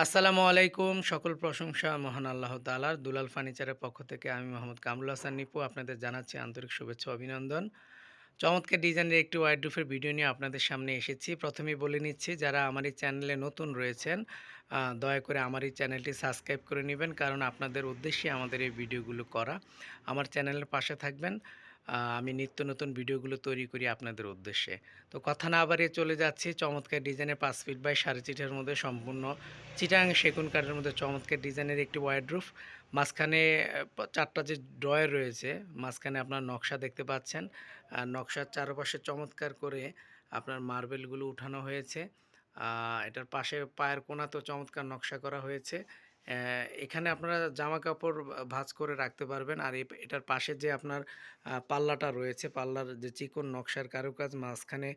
আসসালামু আলাইকুম। সকল প্রশংসা মহান আল্লাহ তাআলার। দুলাল ফার্নিচারের পক্ষ থেকে আমি মোহাম্মদ কামরুল হাসান নিপু আপনাদের জানাচ্ছি আন্তরিক শুভেচ্ছা ও অভিনন্দন। চমৎকার ডিজাইনের একটি ওয়ারড্রোবের ভিডিও নিয়ে আপনাদের সামনে এসেছি। প্রথমেই বলে নিচ্ছি যারা আমার এই চ্যানেলে নতুন রয়েছেন, দয়া করে আমার এই চ্যানেলটি সাবস্ক্রাইব করে নিবেন। কারণ আপনাদের উদ্দেশ্যে আমাদের এই ভিডিওগুলো করা। আমার চ্যানেলের পাশে থাকবেন। আমি নিত্য নতুন ভিডিওগুলো তৈরি করি আপনাদের উদ্দেশ্যে। তো কথা না বাড়িয়ে চলে যাচ্ছি চমৎকার ডিজাইনের ৫ ফিট বাই ৪.৫ ফিটের মধ্যে সম্পূর্ণ চিটাগাং সেগুন কাঠের মধ্যে চমৎকার ডিজাইনের একটি ওয়ারড্রোব। মাঝখানে ৪টা যে ড্রয়ার রয়েছে, মাঝখানে আপনার নকশা দেখতে পাচ্ছেন। নকশার চারপাশে চমৎকার করে আপনার মার্বেলগুলো উঠানো হয়েছে। এটার পাশে পায়ের কোণাতেও চমৎকার নকশা করা হয়েছে। এখানে আপনারা জামাকাপড় ভাঁজ করে রাখতে পারবেন। আর এটার পাশে যে আপনার পাল্লাটা রয়েছে, পাল্লার যে চিকন নকশার কারুকাজ মাঝখানে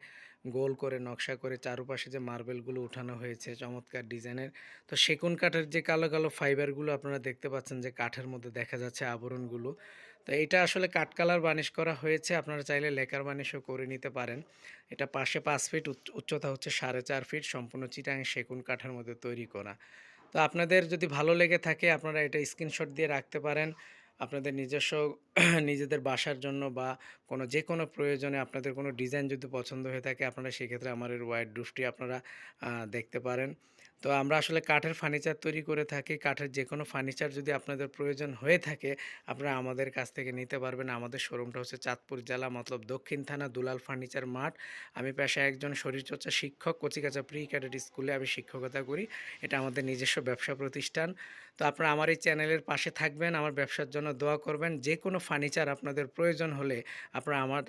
গোল করে নকশা করে চারপাশে যে মার্বেলগুলো উঠানো হয়েছে চমৎকার ডিজাইনের। তো সেগুন কাঠের যে কালো কালো ফাইবারগুলো আপনারা দেখতে পাচ্ছেন যে কাঠের মধ্যে দেখা যাচ্ছে আবরণগুলো। তো এটা আসলে কাঠ কালার বানিশ করা হয়েছে। আপনারা চাইলে লেকার বানিশও করে নিতে পারেন। এটা পাশে ৫ ফিট উচ্চতা হচ্ছে ৪.৫ ফিট, সম্পূর্ণ চিটাগাং সেগুন কাঠের মধ্যে তৈরি করা। তো আপনাদের যদি ভালো লেগে থাকে আপনারা এটা স্ক্রিনশট দিয়ে রাখতে পারেন। আপনাদের নিজস্ব নিজেদের বাসার জন্য বা যেকোনো প্রয়োজনে আপনাদের কোনো ডিজাইন যদি পছন্দ হয়ে থাকে আপনারা সেক্ষেত্রে আমার এই ওয়ারড্রোবটি আপনারা দেখতে পারেন। তো আমরা আসলে কাঠের ফার্নিচার তৈরি করে থাকি। কাঠের যেকোনো ফার্নিচার যদি আপনাদের প্রয়োজন হয়ে থাকে আপনারা আমাদের কাছ থেকে নিতে পারবেন। আমাদের শোরুমটা হচ্ছে চাঁদপুর জেলা মতলব দক্ষিণ থানা দুলাল ফার্নিচার মাঠ। আমি পেশায় একজন শরীরচর্চা শিক্ষক, কচিকাঁচা প্রি ক্যাডেট স্কুলে আমি শিক্ষকতা করি। এটা আমাদের নিজস্ব ব্যবসা প্রতিষ্ঠান। তো আপনারা আমার এই চ্যানেলের পাশে থাকবেন, আমার ব্যবসার জন্য দোয়া করবেন। যে কোনো ফার্নিচার আপনাদের প্রয়োজন হলে আপনারা আমার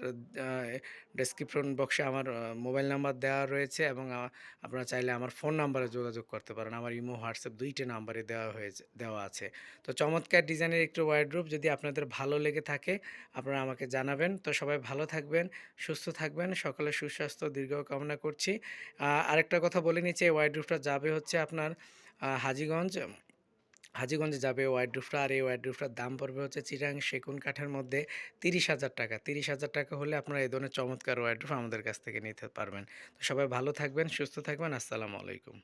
ডেসক্রিপশন বক্সে আমার মোবাইল নাম্বার দেওয়া রয়েছে এবং আপনারা চাইলে আমার ফোন নাম্বারে যোগাযোগ করতে পারেন। আমার ইমো, হোয়াটসঅ্যাপ ২ টি নাম্বারে দেওয়া আছে। তো চমৎকার ডিজাইনের একটু ওয়ারড্রোব যদি আপনাদের ভালো লেগে থাকে আপনারা আমাকে জানাবেন। তো সবাই ভালো থাকবেন, সুস্থ থাকবেন। সকলের সুস্বাস্থ্য দীর্ঘায়ু কামনা করছি। আরেকটা কথা বলে নিচ্ছি, এই ওয়ারড্রোবটা যাবে হচ্ছে আপনার হাজীগঞ্জ। হাজীগঞ্জে যাবে ওয়ারড্রোবটা। আর এই ওয়ারড্রোবটার দাম পড়বে হচ্ছে চিটাগাং সেগুন কাঠের মধ্যে ৩০,০০০ টাকা। ৩০,০০০ টাকা হলে আপনারা এই ধরনের চমৎকার ওয়ারড্রোব আমাদের কাছ থেকে নিতে পারবেন। তো সবাই ভালো থাকবেন, সুস্থ থাকবেন। আসসালামু আলাইকুম।